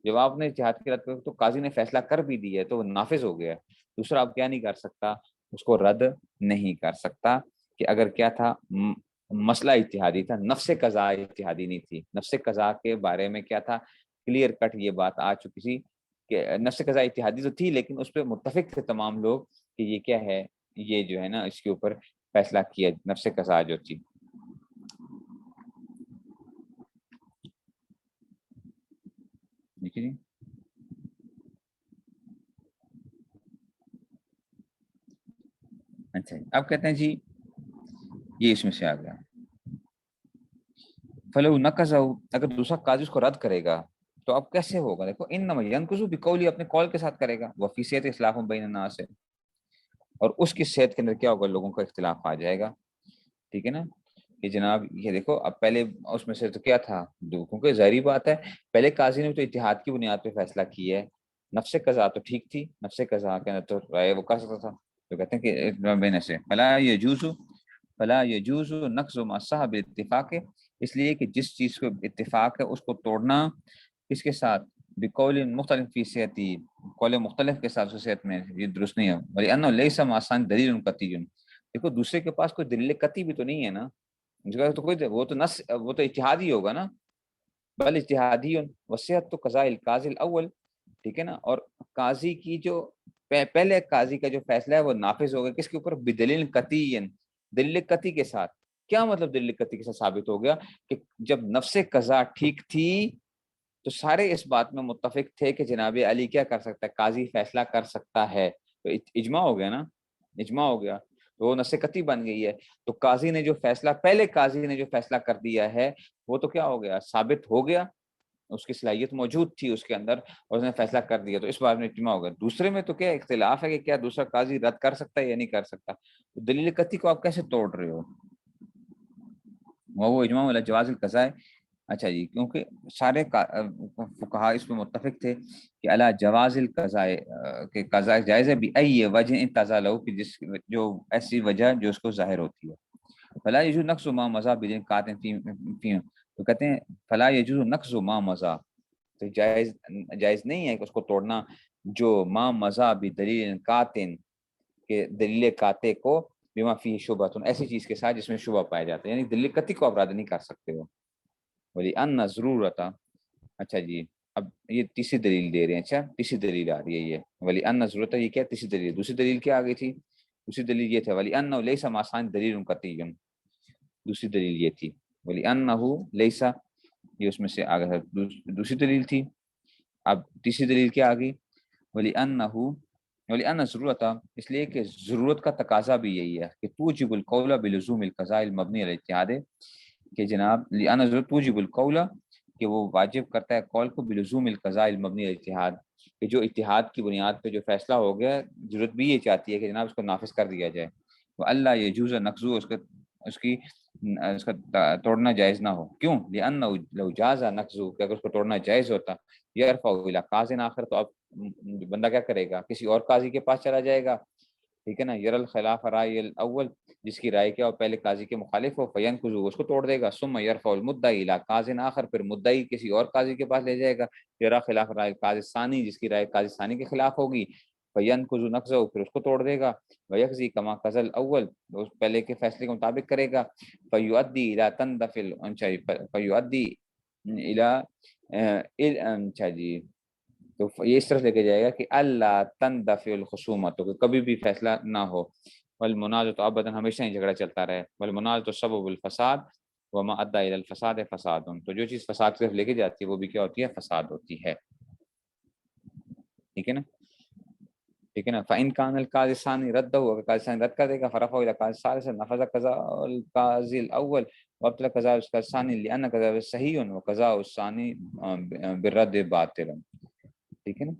A: جب آپ نے اتحاد کی رد کر تو قاضی نے فیصلہ کر بھی دیا ہے تو وہ نافذ ہو گیا ہے. دوسرا آپ کیا نہیں کر سکتا، اس کو رد نہیں کر سکتا. کہ اگر کیا تھا مسئلہ اجتہادی تھا، نفس قضا اجتہادی نہیں تھی. نفس قضا کے بارے میں کیا تھا، کلیئر کٹ یہ بات آ چکی تھی کہ نفس قضا اجتہادی تو تھی لیکن اس پہ متفق تھے تمام لوگ کہ یہ کیا ہے، یہ جو ہے نا اس کے اوپر فیصلہ کیا نفس قضا جو تھی. دیکھیے جی اچھا اب کہتے ہیں جی یہ اس میں سے آ گیا فلو نقض، اگر دوسرا قاضی اس کو رد کرے گا تو اب کیسے ہوگا؟ دیکھو انما ینقض بقولی، اپنے قول کے ساتھ کرے گا، وفی صحت اصلاح بین الناس، اور اس کی صحت کے اندر کیا ہوگا، لوگوں کا اختلاف آ جائے گا. ٹھیک ہے نا کہ جناب یہ دیکھو اب پہلے اس میں سے تو کیا تھا، کیونکہ ظاہری بات ہے پہلے قاضی نے تو اتحاد کی بنیاد پہ فیصلہ کیا ہے، نفس قضا تو ٹھیک تھی، نفس قضا کے اندر تو رائے وہ کر سکتا تھا. تو کہتے ہیں کہ بین سے فلا یجوز نقض ما صح بالاتفاق، اس لیے کہ جس چیز کو اتفاق ہے اس کو توڑنا کس کے ساتھ، بقول مختلف فی صحتی، قول مختلف کے ساتھ صحت میں، یہ درست نہیں ہے. وَلِأَنَّهُ لَيْسَ مَعَ الثَّانِي دَلِيلٌ قَطْعِيٌّ، دیکھو دوسرے کے پاس کوئی دلیل قطعی بھی تو نہیں ہے نا، اس کا تو کوئی وہ تو نص وہ تو اجتہادی ہوگا نا، بل اجتہادی وصیت تو قضاء القاضی الاول. ٹھیک ہے نا، اور قاضی کی جو پہلے قاضی کا جو فیصلہ ہے وہ نافذ ہوگا کس کے اوپر، بدلیل قطعی، دلیل قطعی کے ساتھ. کیا مطلب دلیل قطعی کے ساتھ ثابت ہو گیا کہ جب نفس قضا ٹھیک تھی تو سارے اس بات میں متفق تھے کہ جناب علی کیا کر سکتا ہے، قاضی فیصلہ کر سکتا ہے، تو اجماع ہو گیا نا، اجماع ہو گیا تو وہ نص قطعی بن گئی ہے. تو قاضی نے جو فیصلہ پہلے قاضی نے جو فیصلہ کر دیا ہے وہ تو کیا ہو گیا، ثابت ہو گیا، اس کی صلاحیت موجود تھی اس کے اندر اور اس نے فیصلہ کر دیا، تو اس بات میں اجماع ہو گیا. دوسرے میں تو کیا اختلاف ہے کہ کیا دوسرا قاضی رد کر سکتا ہے یا نہیں کر سکتا، تو دلیل قطعی کو آپ کیسے توڑ رہے ہو، وہ اجماع والا جواز القضاء. اچھا جی کیونکہ سارے فقہاء اس میں متفق تھے کہ علی جواز القضاء، کہ قضاء جائز ہے بأی وجہ انتزع لہو، کہ جس جو ایسی وجہ جو اس کو ظاہر ہوتی ہے. فلا یجوز نقص ما مضى بدین قاطع فی، تو کہتے ہیں فلا یجوز نقص ما مضى، تو جائز نہیں ہے کہ اس کو توڑنا جو ما مضى بدلیل قاطع، کہ دلیل قاطع کو بما فی شبہۃ، ایسی چیز کے ساتھ جس میں شبہ پایا جاتا ہے، یعنی دلیل قطعی کو آپ رد نہیں کر سکتے ہو. وَلِأَنَّ ضرورتا، اچھا جی اب یہ تیسری دلیل دے رہے ہیں. اچھا تیسری دلیل آ رہی ہے یہ وَلِأَنَّ ضرورتا، یہ کیا تیسری دلیل، دوسری دلیل کیا آ گئی تھی، دوسری دلیل یہ تھا وَلِأَنَّهُ لَيْسَ مَعَ الثَّانِي دَلِيلٌ قَطْعِيٌّ، دوسری دلیل یہ تھی وَلِأَنَّهُ لَيْسَ، یہ اس میں سے آ گیا دوسری دلیل تھی. اب تیسری دلیل کیا آ گئی، وَلِأَنَّ ضرورتا، اس لیے کہ ضرورت کا تقاضا بھی یہی ہے کہ توجب القول بلزوم القضاء المبنی علی الاجتہاد، کہ جناب لأن ضرورت توجب القول، کہ وہ واجب کرتا ہے قول کو بلزوم القضاء المبنی علی الاجتہاد، کہ جو اتحاد کی بنیاد پہ جو فیصلہ ہو گیا ضرورت بھی یہ چاہتی ہے کہ جناب اس کو نافذ کر دیا جائے. وہ اللہ یجوز نقضو، اس کا توڑنا جائز نہ ہو. کیوں، لأنه لو جاز نقضو، کہ اگر اس کو توڑنا جائز ہوتا، یرفع الی قاضٍ آخر، تو اب بندہ کیا کرے گا، کسی اور قاضی کے پاس چلا جائے گا. ٹھیک ہے نا، یر الخلاف رائے الاول، جس کی رائے کیا ہو پہلے قاضی کے مخالف ہو، فینقضو، اس کو توڑ دے گا. ثم یرفع المدعی الی قاضٍ آخر، پھر مدعی کسی اور قاضی کے پاس لے جائے گا، یرا خلاف رائے قاضی ثانی، جس کی رائے قاضی ثانی کے خلاف ہوگی، فینقض نقضہ، پھر اس کو توڑ دے گا. ویقضی کما قضى الاول، اس پہلے کے فیصلے کے مطابق کرے گا. فیؤدی الی تندفع، فیؤدی الی، اچھا جی تو یہ اس طرح لے کے جائے گا کہ اللہ تندفع الخصومت، تو کبھی بھی فیصلہ نہ ہو. والمنازع تو ابدا، ہمیشہ ہی جھگڑا چلتا رہے. والمنازع تو سبب الفساد وما ادى الى الفساد فساد، تو جو چیز فساد کی طرف لے کے جاتی ہے وہ بھی کیا ہوتی ہے، فساد ہوتی ہے. ٹھیک ہے نا، ٹھیک ہے نا. فإن كان القاضي الثاني رده، اگر قاضی ثانی رد کر دے گا، فرفع الى القاضي الثالث، نفذ قضاء القاضي الاول وابطل قضاء القاضي الثاني لان قضاء صحیح وقضاء الثاني بالرد باطل. ٹھیک ہے نا،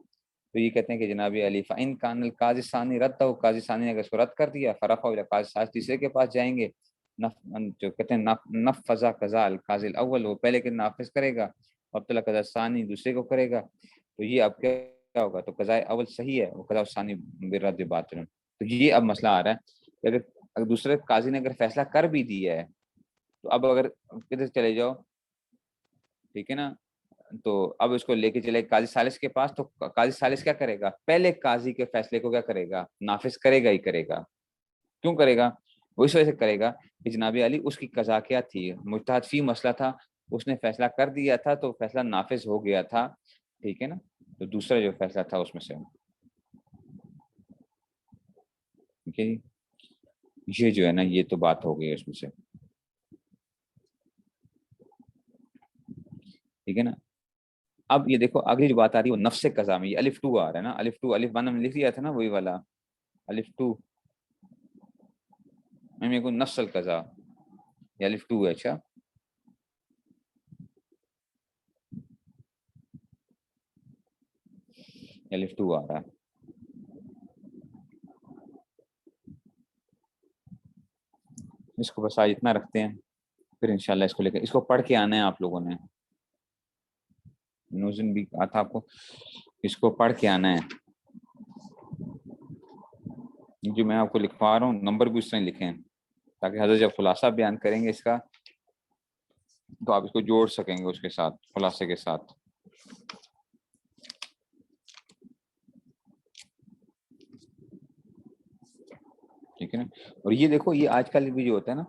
A: تو یہ کہتے ہیں کہ جناب علی فإن كان القاضي الثاني رده، قاضی ثانی نے اگر اس کو رد کر دیا، فرفع الى القاضي الثالث، تیسرے کے پاس جائیں گے، جو کہتے ہیں نفذ قضاء القاضي الاول، وہ پہلے کے نافذ کرے گا، وابطل قضاء الثاني دوسرے کو کرے گا. تو یہ اب کیا ہوگا، تو قضاء اول صحیح ہے، وہ قضاء ثانی بالرد باطل. تو یہ اب مسئلہ آ رہا ہے کہ اگر دوسرے قاضی نے اگر فیصلہ کر بھی دیا ہے تو اب اگر کدھر چلے جاؤ، ٹھیک ہے نا، تو اب اس کو لے کے چلے قاضی ثالث کے پاس، تو قاضی ثالث کیا کرے گا، پہلے قاضی کے فیصلے کو کیا کرے گا، نافذ کرے گا ہی کرے گا. کیوں کرے گا، وہ اس وجہ سے کرے گا کہ جناب علی اس کی قضا کیا تھی، مجتہد فی مسئلہ تھا، اس نے فیصلہ کر دیا تھا تو فیصلہ نافذ ہو گیا تھا، ٹھیک ہے نا. تو دوسرا جو فیصلہ تھا اس میں سے ٹھیک ہے یہ جو ہے نا یہ تو بات ہو گئی اس میں سے، ٹھیک ہے نا. اب یہ دیکھو اگلی جو بات آ رہی ہے وہ نفس قضا میں، یہ الف 2 آ رہا ہے نا، الف 2 الف 1 ہم نے لکھ دیا تھا نا وہی والا الف 2 میں کو نفس القضا، یہ الف 2 ہے. اچھا الف 2 آ رہا ہے. اس کو بس آج اتنا رکھتے ہیں، پھر انشاءاللہ اس کو لے کے اس کو پڑھ کے آنا ہے آپ لوگوں نے. نوزن بھی کہا تھا آپ کو اس کو پڑھ کے آنا ہے. جو میں آپ کو لکھوا رہا ہوں نمبر بھی اس طرح لکھیں تاکہ حضرت جب خلاصہ بیان کریں گے اس کا تو آپ اس کو جوڑ سکیں گے اس کے ساتھ، خلاصے کے ساتھ. ٹھیک ہے نا. اور یہ دیکھو یہ آج کل بھی جو ہوتا ہے نا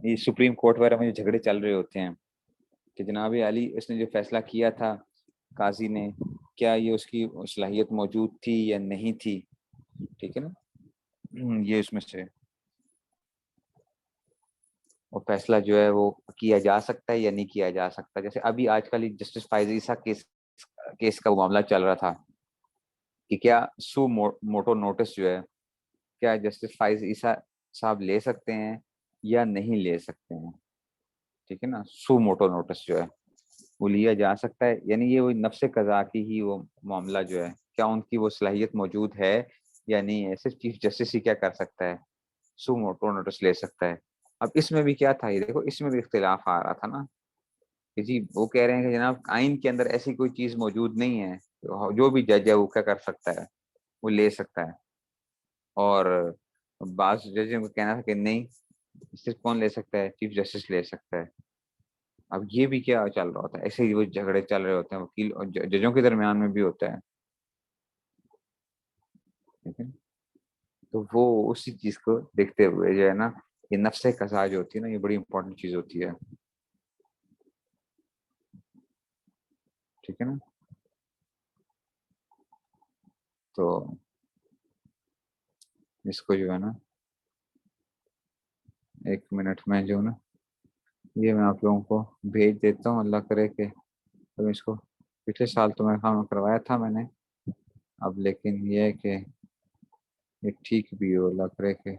A: یہ سپریم کورٹ وغیرہ میں جو جھگڑے چل رہے ہوتے ہیں کہ جناب علی اس نے جو فیصلہ کیا تھا قاضی نے، کیا یہ اس کی صلاحیت موجود تھی یا نہیں تھی، ٹھیک ہے نا. یہ اس میں سے وہ فیصلہ جو ہے وہ کیا جا سکتا ہے یا نہیں کیا جا سکتا. جیسے ابھی آج کل جسٹس فائز عیسیٰ کیس کا وہ معاملہ چل رہا تھا کہ کیا سو موٹو نوٹس جو ہے کیا جسٹس فائز عیسیٰ صاحب لے سکتے ہیں یا نہیں لے سکتے ہیں، ٹھیک ہے نا. سو موٹو نوٹس جو ہے وہ لیا جا سکتا ہے، یعنی یہ وہ نفس قضا کی ہی وہ معاملہ جو ہے کیا ان کی وہ صلاحیت موجود ہے یا نہیں ہے. صرف چیف جسٹس ہی کیا کر سکتا ہے، سو موٹو نوٹس لے سکتا ہے. اب اس میں بھی کیا تھا یہ دیکھو اس میں بھی اختلاف آ رہا تھا نا کہ جی وہ کہہ رہے ہیں کہ جناب آئین کے اندر ایسی کوئی چیز موجود نہیں ہے، جو بھی جج ہے وہ کیا کر سکتا ہے وہ لے سکتا ہے. اور بعض ججوں کو کہنا تھا کہ نہیں صرف کون لے سکتا ہے، چیف جسٹس لے سکتا ہے. اب یہ بھی کیا چل رہا ہوتا ہے، ایسے ہی وہ جھگڑے چل رہے ہوتے ہیں وکیل اور ججوں کے درمیان میں بھی ہوتا ہے، ٹھیک ہے. تو وہ اسی چیز کو دیکھتے ہوئے جو ہے نا یہ نفس قضا جو ہوتی ہے نا یہ بڑی امپورٹنٹ چیز ہوتی ہے، ٹھیک ہے نا. تو اس کو جو ہے نا 1 منٹ میں جو نا یہ میں آپ لوگوں کو بھیج دیتا ہوں. اللہ کرے کہ تم اس کو پچھلے سال تو میں کام کروایا تھا میں نے اب، لیکن یہ ہے کہ یہ ٹھیک بھی ہو، اللہ کرے کہ